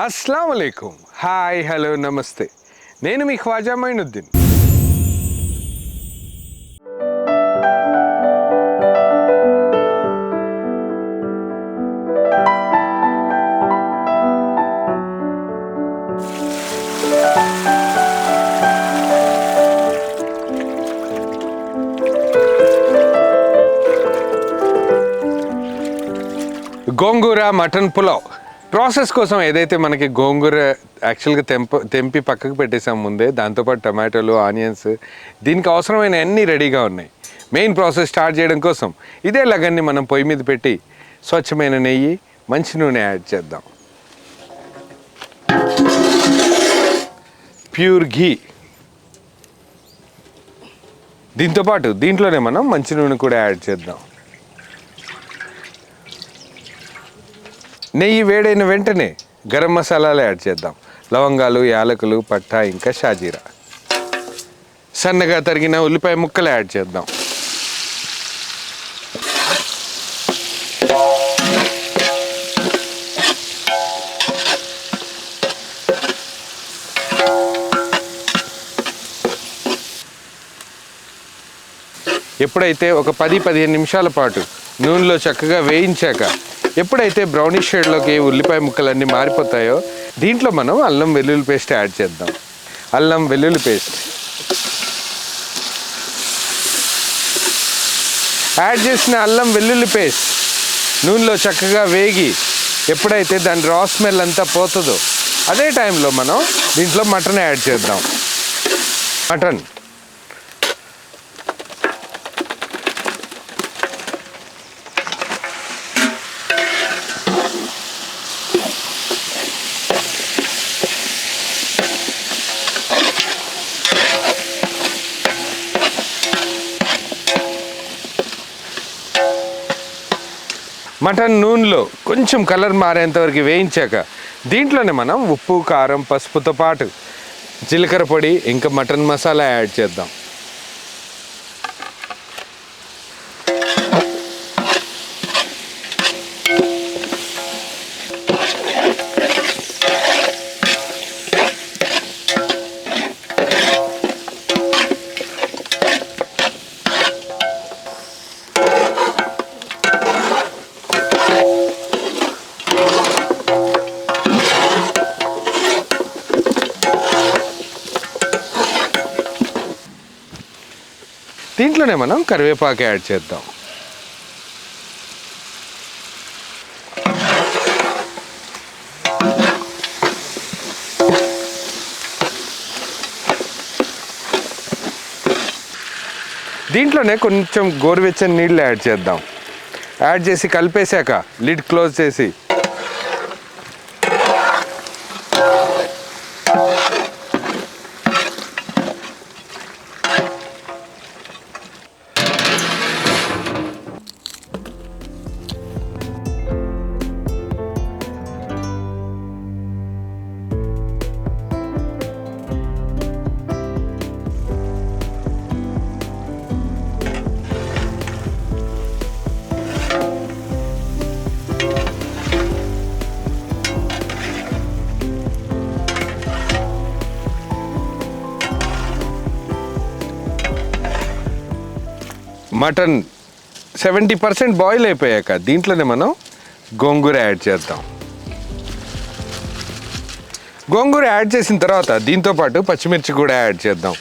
अस्सलाम वालेकुम, hi hello నమస్తే. నేను మీ ఖ్వాజా మైనుద్దీన్. గోంగూర మటన్ పులావ్ ప్రాసెస్ కోసం ఏదైతే మనకి గోంగూర యాక్చువల్గా తెంపి పక్కకు పెట్టేసాం ముందే, దాంతోపాటు టమాటోలు, ఆనియన్స్, దీనికి అవసరమైన అన్నీ రెడీగా ఉన్నాయి. మెయిన్ ప్రాసెస్ స్టార్ట్ చేయడం కోసం ఇదే లగన్ని మనం పొయ్యి మీద పెట్టి స్వచ్ఛమైన నెయ్యి, మంచి నూనె యాడ్ చేద్దాం. ప్యూర్ ఘీ. దీంతోపాటు దీంట్లోనే మనం మంచి నూనె కూడా యాడ్ చేద్దాం. నెయ్యి వేడైన వెంటనే గరం మసాలాలు యాడ్ చేద్దాం. లవంగాలు, యాలకులు, పట్టా, ఇంకా షాజీరా. సన్నగా తరిగిన ఉల్లిపాయ ముక్కలు యాడ్ చేద్దాం. ఎప్పుడైతే ఒక 10-15 నిమిషాల పాటు నూనెలో చక్కగా వేయించాక ఎప్పుడైతే బ్రౌనిష్ షేడ్లోకి ఉల్లిపాయ ముక్కలన్నీ మారిపోతాయో దీంట్లో మనం అల్లం వెల్లుల్లి పేస్ట్ యాడ్ చేద్దాం. అల్లం వెల్లుల్లి పేస్ట్ యాడ్ చేసిన అల్లం వెల్లుల్లి పేస్ట్ నూనెలో చక్కగా వేగి ఎప్పుడైతే దాని రా స్మెల్ అంతా పోతుందో అదే టైంలో మనం దీంట్లో మటన్ యాడ్ చేద్దాం. మటన్ మటన్ నూనెలో కొంచెం కలర్ మారేంతవరకు వేయించాక దీంట్లోనే మనం ఉప్పు, కారం, పసుపుతో పాటు జీలకర్ర పొడి, ఇంకా మటన్ మసాలా యాడ్ చేద్దాం. దీంట్లోనే మనం కరివేపాకు యాడ్ చేద్దాం. దీంట్లోనే కొంచెం గోరువెచ్చని నీళ్ళు యాడ్ చేద్దాం. యాడ్ చేసి కలిపేశాక లిడ్ క్లోజ్ చేసి మటన్ 70% బాయిల్ అయిపోయాక దీంట్లోనే మనం గోంగూర యాడ్ చేద్దాం. గోంగూర యాడ్ చేసిన తర్వాత దీంతోపాటు పచ్చిమిర్చి కూడా యాడ్ చేద్దాం.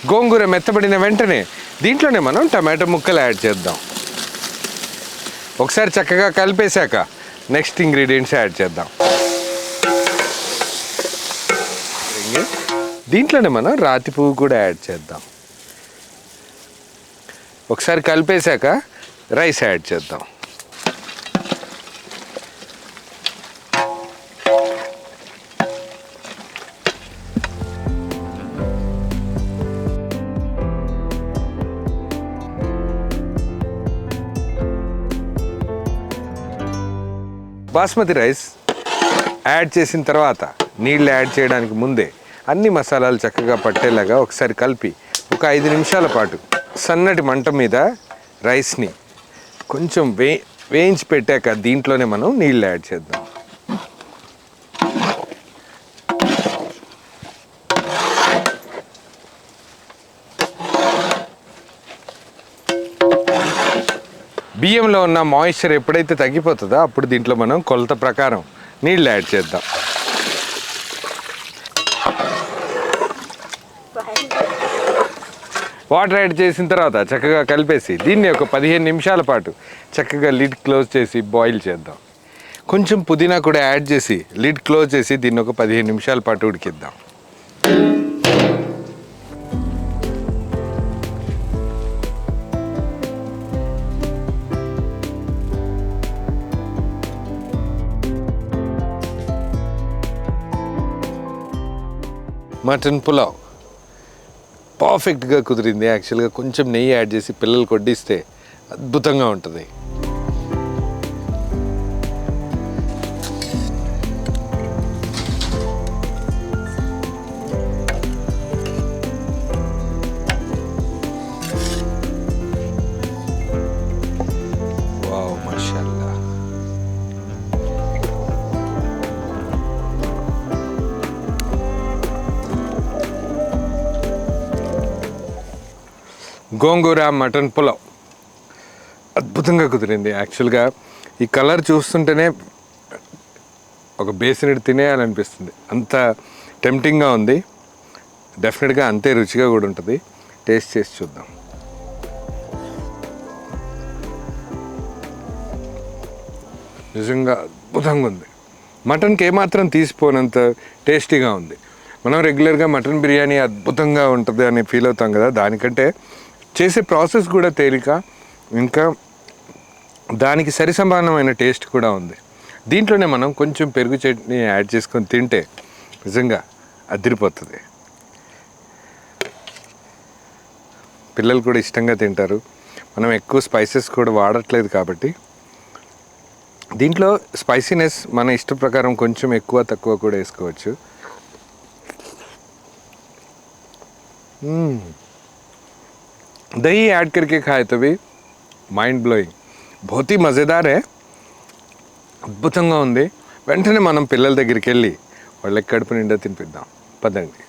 గోంగూర మెత్తబడిన వెంటనే దీంట్లోనే మనం టమాటో ముక్కలు యాడ్ చేద్దాం. ఒకసారి చక్కగా కలిపేశాక నెక్స్ట్ ఇంగ్రీడియంట్స్ యాడ్ చేద్దాం. దీంట్లోనే మనం రాతి పువ్వు కూడా యాడ్ చేద్దాం. ఒకసారి కలిపేశాక రైస్ యాడ్ చేద్దాం. బాస్మతి రైస్ యాడ్ చేసిన తర్వాత నీళ్ళు యాడ్ చేయడానికి ముందే అన్ని మసాలాలు చక్కగా పట్టేలాగా ఒకసారి కలిపి ఒక 5 నిమిషాల పాటు సన్నటి మంట మీద రైస్ని కొంచెం వేయించి పెట్టాక దీంట్లోనే మనం నీళ్ళు యాడ్ చేద్దాం. బియ్యంలో ఉన్న మాయిశ్చర్ ఎప్పుడైతే తగ్గిపోతుందో అప్పుడు దీంట్లో మనం కొలత ప్రకారం నీళ్ళు యాడ్ చేద్దాం. వాటర్ యాడ్ చేసిన తర్వాత చక్కగా కలిపేసి దీన్ని ఒక 15 నిమిషాల పాటు చక్కగా లిడ్ క్లోజ్ చేసి బాయిల్ చేద్దాం. కొంచెం పుదీనా కూడా యాడ్ చేసి లిడ్ క్లోజ్ చేసి దీన్ని ఒక 15 నిమిషాల పాటు ఉడికిద్దాం. మటన్ పులావ్ పర్ఫెక్ట్గా కుదిరింది. యాక్చువల్గా కొంచెం నెయ్యి యాడ్ చేసి పిల్లలు కొట్టిస్తే అద్భుతంగా ఉంటుంది. వావ్, మాషాల్లా. గోంగూర మటన్ పులావ్ అద్భుతంగా కుదిరింది. యాక్చువల్గా ఈ కలర్ చూస్తుంటేనే ఒక బేసిన్ తినేయాలనిపిస్తుంది, అంత టెంప్టింగ్గా ఉంది. డెఫినెట్గా అంతే రుచిగా కూడా ఉంటుంది. టేస్ట్ చేసి చూద్దాం. నిజంగా అద్భుతంగా ఉంది. మటన్కి ఏమాత్రం తీసిపోనంత టేస్టీగా ఉంది. మనం రెగ్యులర్గా మటన్ బిర్యానీ అద్భుతంగా ఉంటుంది అని ఫీల్ అవుతాం కదా, దానికంటే చేసే ప్రాసెస్ కూడా తేలిక, ఇంకా దానికి సరిసమానమైన టేస్ట్ కూడా ఉంది. దీంట్లోనే మనం కొంచెం పెరుగు చట్నీ యాడ్ చేసుకొని తింటే నిజంగా అదిరిపోతుంది. పిల్లలు కూడా ఇష్టంగా తింటారు. మనం ఎక్కువ స్పైసెస్ కూడా వాడట్లేదు కాబట్టి దీంట్లో స్పైసీనెస్ మన ఇష్ట ప్రకారం కొంచెం ఎక్కువ తక్కువ కూడా వేసుకోవచ్చు. दही ऐड करके खाए तो भी మైండ్ బ్లోయింగ్, बहुत ही మజేదార్ है, అద్భుతంగా ఉంది. వెంటనే మనం పిల్లల దగ్గరికి వెళ్ళి వాళ్ళకి కడుపు నిండా తినిపిద్దాం. పదండి.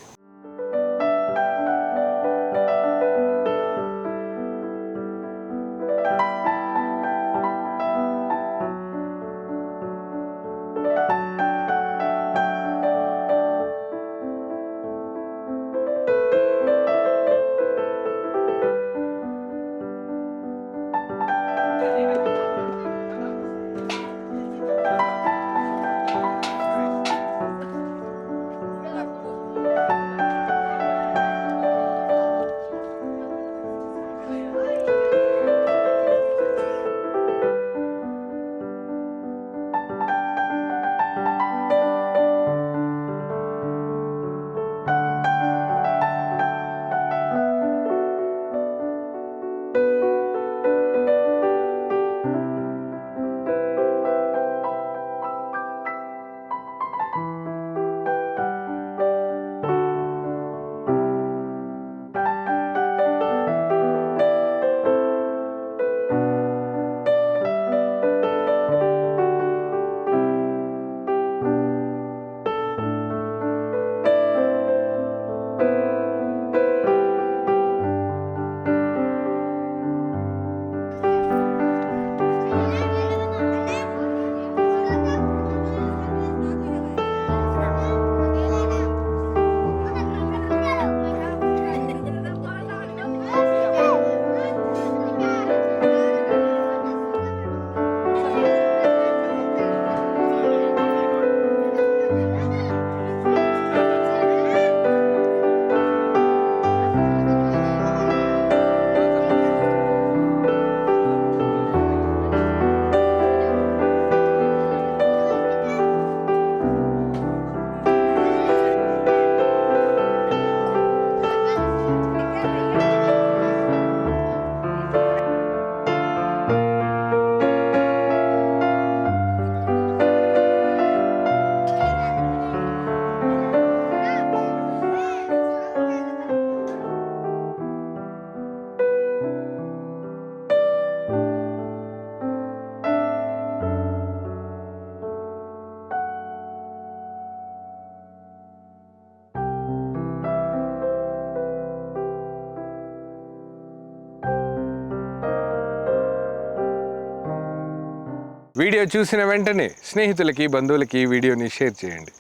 వీడియో చూసిన వెంటనే స్నేహితులకి బంధువులకి ఈ వీడియోని షేర్ చేయండి.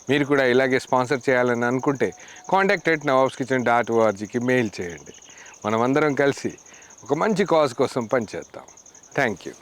మీరు కూడా ఇలాగే స్పాన్సర్ చేయాలని అనుకుంటే contact@nawabskitchen.orgకి మెయిల్ చేయండి. మనమందరం కలిసి ఒక మంచి కాజ్ కోసం పనిచేద్దాం. Thank you.